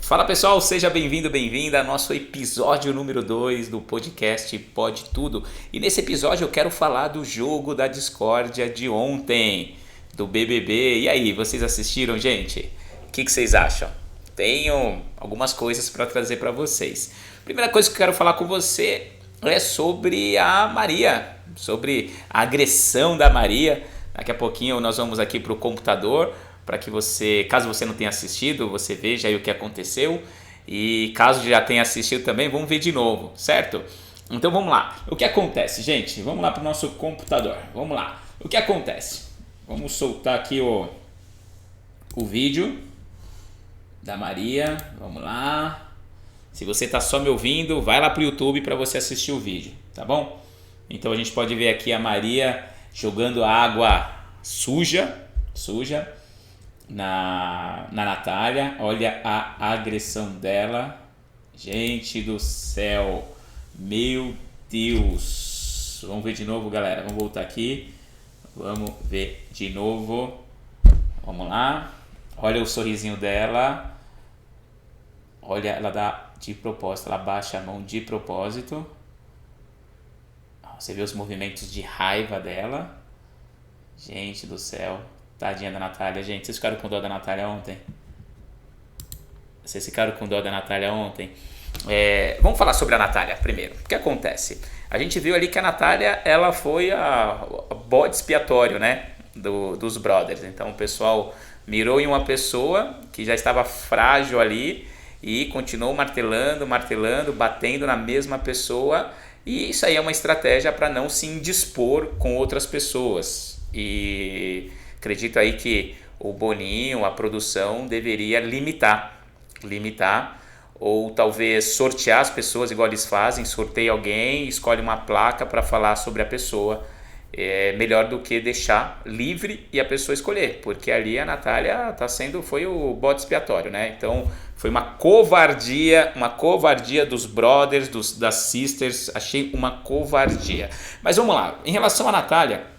Fala pessoal, seja bem-vindo, bem-vinda ao nosso episódio número 2 do podcast Pode Tudo. E nesse episódio eu quero falar do jogo da discórdia de ontem, do BBB. E aí, vocês assistiram, gente? O que vocês acham? Tenho algumas coisas para trazer para vocês. Primeira coisa que eu quero falar com você é sobre a Maria, sobre a agressão da Maria. Daqui a pouquinho nós vamos aqui para o computador para que você, caso você não tenha assistido, você veja aí o que aconteceu, e caso já tenha assistido também, vamos ver de novo, certo? Então vamos lá. O que acontece, gente? Vamos lá para o nosso computador. Vamos lá. O que acontece? Vamos soltar aqui o vídeo da Maria. Vamos lá. Se você está só me ouvindo, vai lá para o YouTube para você assistir o vídeo, tá bom? Então a gente pode ver aqui a Maria jogando água suja na Natália. Olha a agressão dela. Gente do céu, meu Deus. Vamos ver de novo, galera. Vamos voltar aqui. Vamos ver de novo. Vamos lá. Olha o sorrisinho dela. Olha, ela dá de propósito. Ela baixa a mão de propósito. Você vê os movimentos de raiva dela. Gente do céu. Tadinha da Natália, gente. Vocês ficaram com dó da Natália ontem? Vamos falar sobre a Natália primeiro. O que acontece? A gente viu ali que a Natália, ela foi a bode expiatório, né? Dos brothers. Então o pessoal mirou em uma pessoa que já estava frágil ali e continuou martelando, batendo na mesma pessoa. E isso aí é uma estratégia para não se indispor com outras pessoas. E acredito aí que o Boninho, a produção, deveria limitar ou talvez sortear as pessoas igual eles fazem, sorteia alguém, escolhe uma placa para falar sobre a pessoa. É melhor do que deixar livre e a pessoa escolher, porque ali a Natália foi o bode expiatório, né? Então foi uma covardia dos brothers, das sisters, achei uma covardia. Mas vamos lá, em relação à Natália,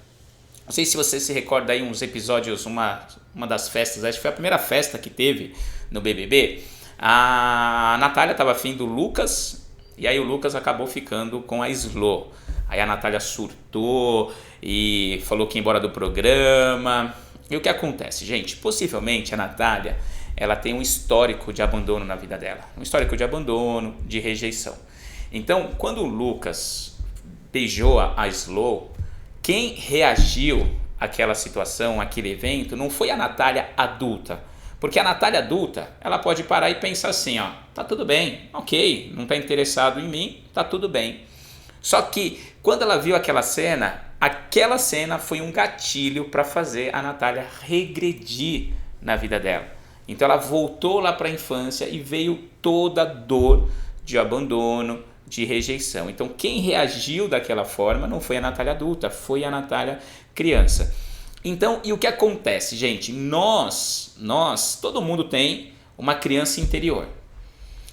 não sei se você se recorda aí uns episódios, uma das festas, acho que foi a primeira festa que teve no BBB. A Natália estava afim do Lucas e aí o Lucas acabou ficando com a Slo. Aí a Natália surtou e falou que ia embora do programa. E o que acontece, gente? Possivelmente a Natália, ela tem um histórico de abandono na vida dela. Um histórico de abandono, de rejeição. Então, quando o Lucas beijou a Slo, quem reagiu àquela situação, àquele evento, não foi a Natália adulta. Porque a Natália adulta, ela pode parar e pensar assim, ó, tá tudo bem, ok, não tá interessado em mim, tá tudo bem. Só que quando ela viu aquela cena foi um gatilho para fazer a Natália regredir na vida dela. Então ela voltou lá para a infância e veio toda a dor de abandono, de rejeição. Então quem reagiu daquela forma não foi a Natália adulta, foi a Natália criança. Então, e o que acontece, gente? Nós, todo mundo tem uma criança interior.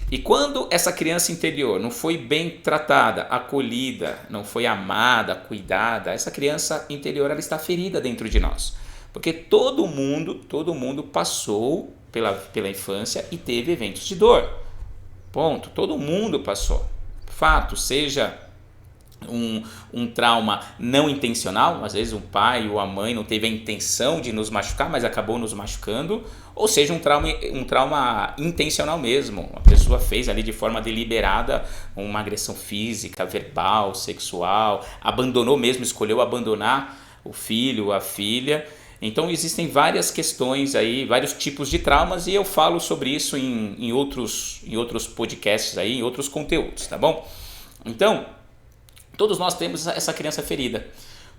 E quando essa criança interior não foi bem tratada, acolhida, não foi amada, cuidada, essa criança interior ela está ferida dentro de nós. Porque todo mundo passou pela infância e teve eventos de dor. Ponto. Todo mundo passou. Fato, seja um trauma não intencional, às vezes o pai ou a mãe não teve a intenção de nos machucar, mas acabou nos machucando, ou seja, um trauma intencional mesmo, a pessoa fez ali de forma deliberada uma agressão física, verbal, sexual, abandonou mesmo, escolheu abandonar o filho, a filha. Então existem várias questões aí, vários tipos de traumas, e eu falo sobre isso em outros podcasts aí, em outros conteúdos, tá bom? Então, todos nós temos essa criança ferida.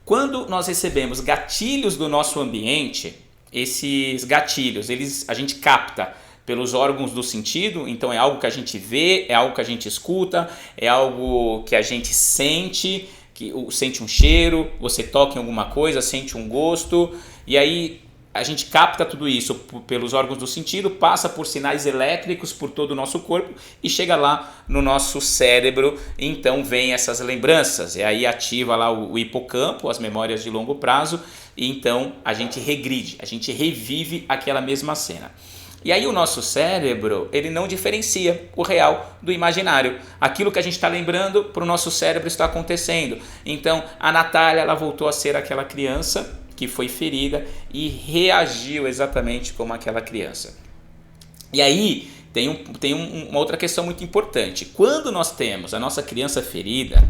Quando nós recebemos gatilhos do nosso ambiente, esses gatilhos, a gente capta pelos órgãos do sentido, então é algo que a gente vê, é algo que a gente escuta, é algo que a gente sente, sente um cheiro, você toca em alguma coisa, sente um gosto, e aí a gente capta tudo isso pelos órgãos do sentido, passa por sinais elétricos por todo o nosso corpo e chega lá no nosso cérebro, e então vem essas lembranças, e aí ativa lá o hipocampo, as memórias de longo prazo, e então a gente regride, a gente revive aquela mesma cena. E aí o nosso cérebro, ele não diferencia o real do imaginário. Aquilo que a gente está lembrando, para o nosso cérebro está acontecendo. Então, a Natália, ela voltou a ser aquela criança que foi ferida e reagiu exatamente como aquela criança. E aí, tem uma outra questão muito importante. Quando nós temos a nossa criança ferida,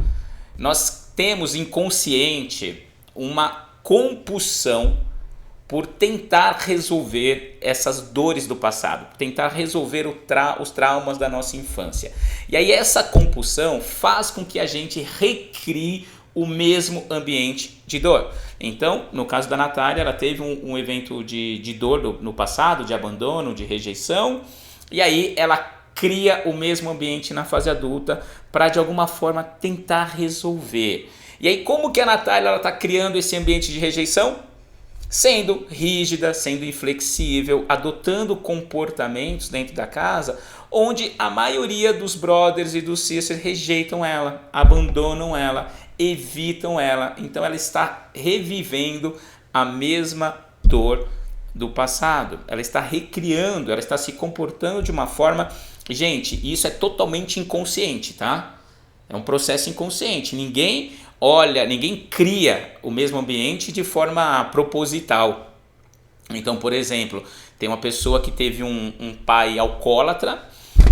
nós temos inconsciente uma compulsão por tentar resolver essas dores do passado, tentar resolver os traumas da nossa infância. E aí essa compulsão faz com que a gente recrie o mesmo ambiente de dor. Então, no caso da Natália, ela teve um evento de dor no passado, de abandono, de rejeição, e aí ela cria o mesmo ambiente na fase adulta para, de alguma forma, tentar resolver. E aí, como que a Natália está criando esse ambiente de rejeição? Sendo rígida, sendo inflexível, adotando comportamentos dentro da casa onde a maioria dos brothers e dos sisters rejeitam ela, abandonam ela, evitam ela. Então ela está revivendo a mesma dor do passado. Ela está recriando, ela está se comportando de uma forma... Gente, isso é totalmente inconsciente, tá? É um processo inconsciente. Ninguém cria o mesmo ambiente de forma proposital. Então, por exemplo, tem uma pessoa que teve um pai alcoólatra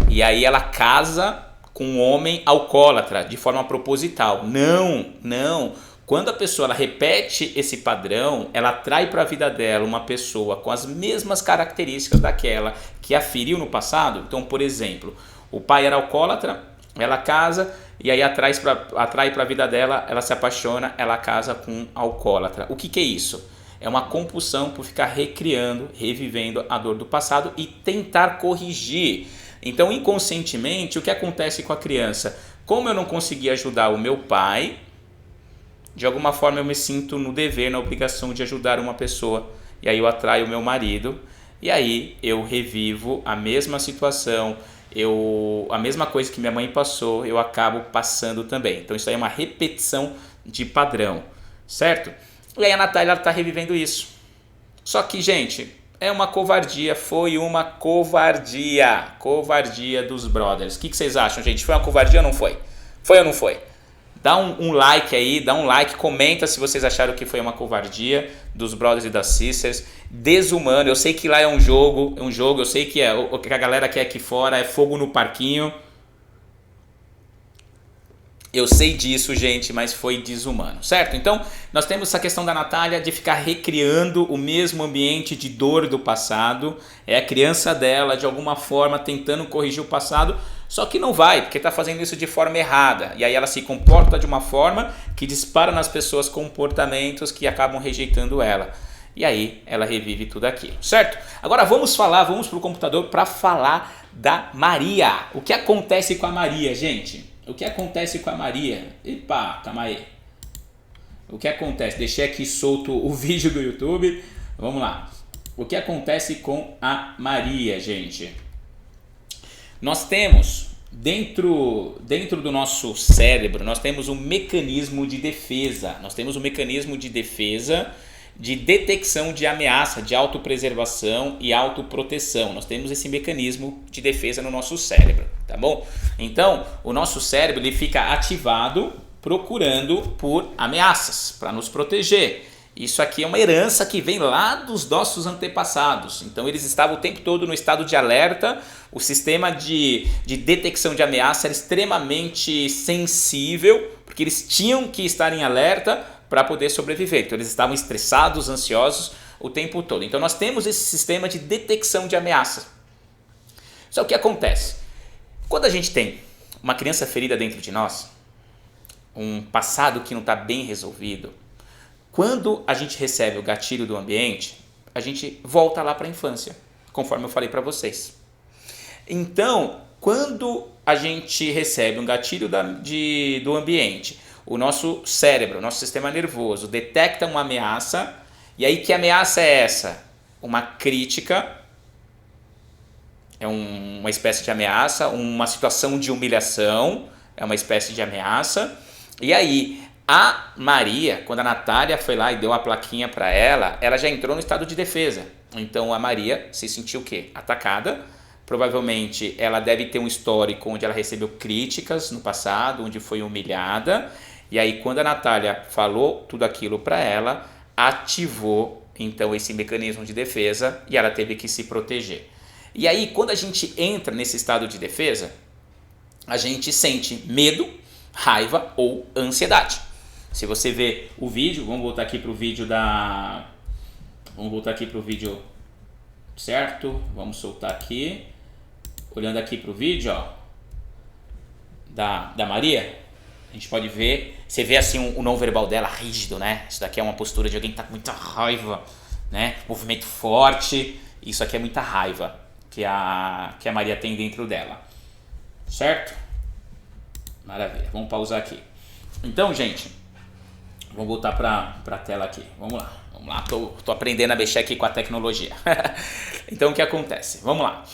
e aí ela casa com um homem alcoólatra de forma proposital. Não. Quando a pessoa ela repete esse padrão, ela atrai para a vida dela uma pessoa com as mesmas características daquela que a feriu no passado. Então, por exemplo, o pai era alcoólatra, ela casa e aí atrai para a vida dela, ela se apaixona, ela casa com um alcoólatra. O que é isso? É uma compulsão por ficar recriando, revivendo a dor do passado e tentar corrigir. Então, inconscientemente, o que acontece com a criança? Como eu não consegui ajudar o meu pai, de alguma forma eu me sinto no dever, na obrigação de ajudar uma pessoa. E aí eu atraio o meu marido e aí eu revivo a mesma situação, a mesma coisa que minha mãe passou, eu acabo passando também. Então isso aí é uma repetição de padrão, certo? E aí a Natália está revivendo isso. Só que, gente, é uma covardia, foi uma covardia dos brothers. O que vocês acham, gente? Foi uma covardia ou não foi? Foi ou não foi? Dá um like aí, comenta se vocês acharam que foi uma covardia dos brothers e das sisters. Desumano, eu sei que lá é um jogo, eu sei que o que a galera quer aqui fora é fogo no parquinho. Eu sei disso, gente, mas foi desumano, certo? Então, nós temos essa questão da Natália de ficar recriando o mesmo ambiente de dor do passado. É a criança dela, de alguma forma, tentando corrigir o passado, só que não vai, porque está fazendo isso de forma errada. E aí ela se comporta de uma forma que dispara nas pessoas comportamentos que acabam rejeitando ela. E aí ela revive tudo aquilo, certo? Agora vamos para o computador para falar da Maria. O que acontece com a Maria, gente? O que acontece com a Maria? Epa, calma aí. O que acontece? Deixei aqui solto o vídeo do YouTube. Vamos lá. O que acontece com a Maria, gente? Nós temos, dentro do nosso cérebro, nós temos um mecanismo de defesa. Nós temos um mecanismo de defesa, de detecção de ameaça, de autopreservação e autoproteção. Nós temos esse mecanismo de defesa no nosso cérebro, tá bom? Então, o nosso cérebro ele fica ativado procurando por ameaças para nos proteger. Isso aqui é uma herança que vem lá dos nossos antepassados. Então, eles estavam o tempo todo no estado de alerta. O sistema de detecção de ameaça era extremamente sensível, porque eles tinham que estar em alerta para poder sobreviver. Então eles estavam estressados, ansiosos o tempo todo. Então nós temos esse sistema de detecção de ameaças. Só que o que acontece? Quando a gente tem uma criança ferida dentro de nós, um passado que não está bem resolvido, quando a gente recebe o gatilho do ambiente, a gente volta lá para a infância, conforme eu falei para vocês. Então, quando a gente recebe um gatilho do ambiente, o nosso cérebro, o nosso sistema nervoso detecta uma ameaça. E aí que ameaça é essa? Uma crítica, é uma espécie de ameaça, uma situação de humilhação, é uma espécie de ameaça. E aí A Maria, quando a Natália foi lá e deu a plaquinha para ela, ela já entrou no estado de defesa. Então a Maria se sentiu o quê? Atacada. Provavelmente ela deve ter um histórico onde ela recebeu críticas no passado, onde foi humilhada. E aí quando a Natália falou tudo aquilo para ela, ativou então esse mecanismo de defesa e ela teve que se proteger. E aí quando a gente entra nesse estado de defesa, a gente sente medo, raiva ou ansiedade. Se você vê o vídeo, vamos voltar aqui para o vídeo certo? Vamos soltar aqui. Olhando aqui para o vídeo, ó, da Maria, a gente pode ver, você vê assim o não verbal dela rígido, né? Isso daqui é uma postura de alguém que está com muita raiva, né? Movimento forte, isso aqui é muita raiva que a Maria tem dentro dela, certo? Maravilha, vamos pausar aqui. Então, gente, vamos voltar para a tela aqui, vamos lá, tô aprendendo a mexer aqui com a tecnologia. Então, o que acontece? Vamos lá.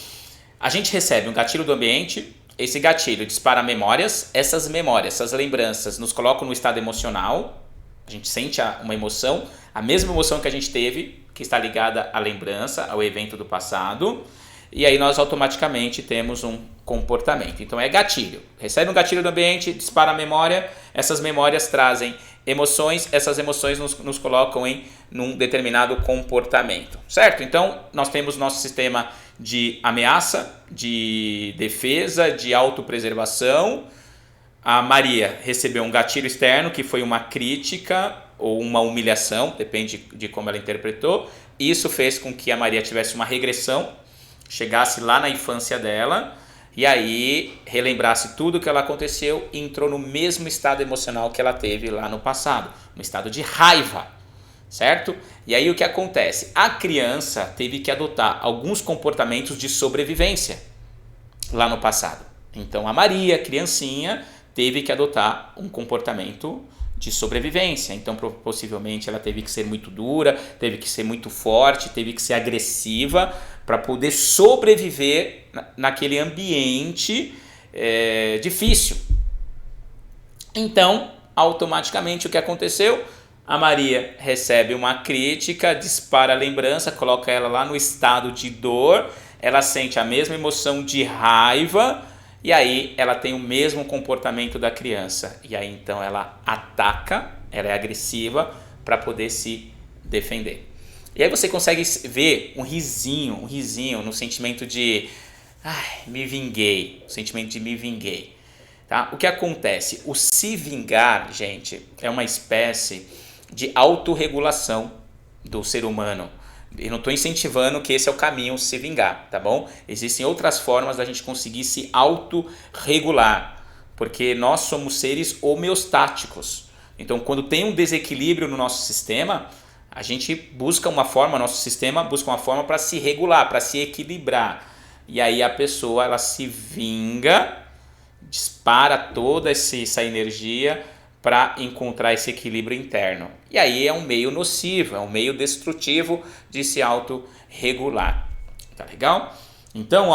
A gente recebe um gatilho do ambiente, esse gatilho dispara memórias, essas memórias, essas lembranças nos colocam no estado emocional, a gente sente uma emoção, a mesma emoção que a gente teve, que está ligada à lembrança, ao evento do passado, e aí nós automaticamente temos um comportamento. Então é gatilho, recebe um gatilho do ambiente, dispara a memória, essas memórias trazem emoções, essas emoções nos colocam num determinado comportamento, certo? Então nós temos nosso sistema de ameaça, de defesa, de autopreservação. A Maria recebeu um gatilho externo que foi uma crítica ou uma humilhação, depende de como ela interpretou. Isso fez com que a Maria tivesse uma regressão, chegasse lá na infância dela e aí relembrasse tudo o que ela aconteceu e entrou no mesmo estado emocional que ela teve lá no passado, no estado de raiva, certo? E aí o que acontece? A criança teve que adotar alguns comportamentos de sobrevivência lá no passado. Então a Maria, criancinha, teve que adotar um comportamento de sobrevivência. Então possivelmente ela teve que ser muito dura, teve que ser muito forte, teve que ser agressiva para poder sobreviver naquele ambiente difícil. Então, automaticamente o que aconteceu? A Maria recebe uma crítica, dispara a lembrança, coloca ela lá no estado de dor, ela sente a mesma emoção de raiva e aí ela tem o mesmo comportamento da criança. E aí então ela ataca, ela é agressiva para poder se defender. E aí você consegue ver um risinho no sentimento de me vinguei, o sentimento de me vinguei. Tá? O que acontece? O se vingar, gente, é uma espécie de autorregulação do ser humano. Eu não estou incentivando que esse é o caminho, se vingar, tá bom? Existem outras formas da gente conseguir se autorregular, porque nós somos seres homeostáticos. Então, quando tem um desequilíbrio no nosso sistema, a gente busca uma forma, nosso sistema busca uma forma para se regular, para se equilibrar. E aí a pessoa, ela se vinga, dispara toda essa energia para encontrar esse equilíbrio interno. E aí é um meio nocivo, é um meio destrutivo de se autorregular. Tá legal? Então,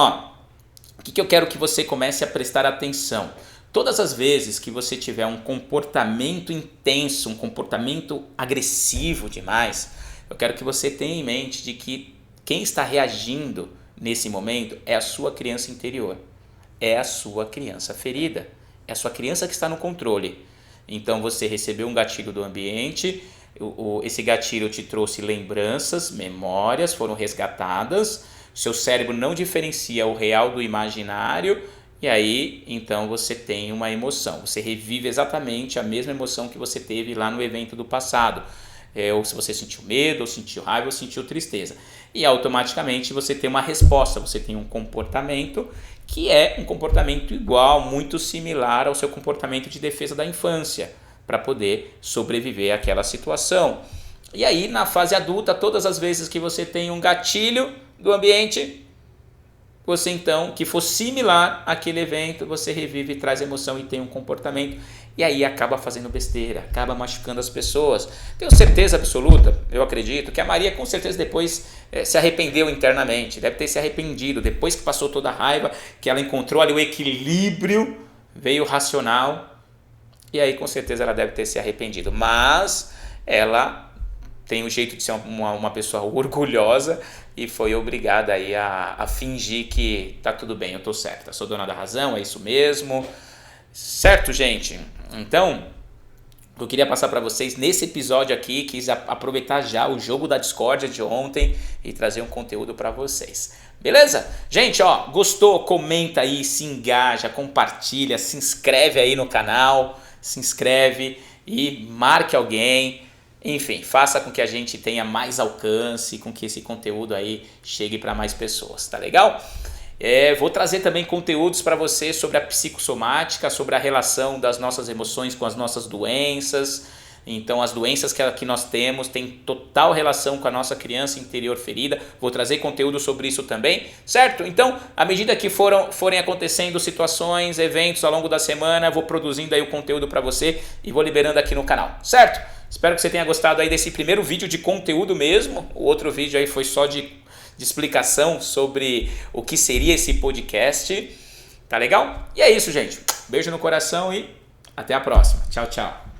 o que eu quero que você comece a prestar atenção? Todas as vezes que você tiver um comportamento intenso, um comportamento agressivo demais, eu quero que você tenha em mente de que quem está reagindo nesse momento é a sua criança interior, é a sua criança ferida, é a sua criança que está no controle. Então você recebeu um gatilho do ambiente, esse gatilho te trouxe lembranças, memórias foram resgatadas, seu cérebro não diferencia o real do imaginário e aí então você tem uma emoção, você revive exatamente a mesma emoção que você teve lá no evento do passado. Ou se você sentiu medo, ou sentiu raiva, ou sentiu tristeza. E automaticamente você tem uma resposta, você tem um comportamento que é um comportamento igual, muito similar ao seu comportamento de defesa da infância, para poder sobreviver àquela situação. E aí na fase adulta, todas as vezes que você tem um gatilho do ambiente, você então, que for similar àquele evento, você revive, traz emoção e tem um comportamento. E aí acaba fazendo besteira, acaba machucando as pessoas. Tenho certeza absoluta, eu acredito, que a Maria com certeza depois se arrependeu internamente. Deve ter se arrependido, depois que passou toda a raiva, que ela encontrou ali o equilíbrio, veio racional e aí com certeza ela deve ter se arrependido. Mas ela tem o jeito de ser uma pessoa orgulhosa e foi obrigada aí a fingir que tá tudo bem, eu tô certa, sou dona da razão, é isso mesmo. Certo, gente? Então, eu queria passar para vocês nesse episódio aqui, quis aproveitar já o jogo da discórdia de ontem e trazer um conteúdo para vocês. Beleza? Gente, ó, gostou? Comenta aí, se engaja, compartilha, se inscreve aí no canal, se inscreve e marque alguém. Enfim, faça com que a gente tenha mais alcance, com que esse conteúdo aí chegue para mais pessoas, tá legal? Vou trazer também conteúdos para você sobre a psicossomática, sobre a relação das nossas emoções com as nossas doenças. Então, as doenças que nós temos têm total relação com a nossa criança interior ferida. Vou trazer conteúdo sobre isso também, certo? Então, à medida que forem acontecendo situações, eventos ao longo da semana, vou produzindo aí o conteúdo para você e vou liberando aqui no canal, certo? Espero que você tenha gostado aí desse primeiro vídeo de conteúdo mesmo. O outro vídeo aí foi só de explicação sobre o que seria esse podcast. Tá legal? E é isso, gente. Beijo no coração e até a próxima. Tchau, tchau.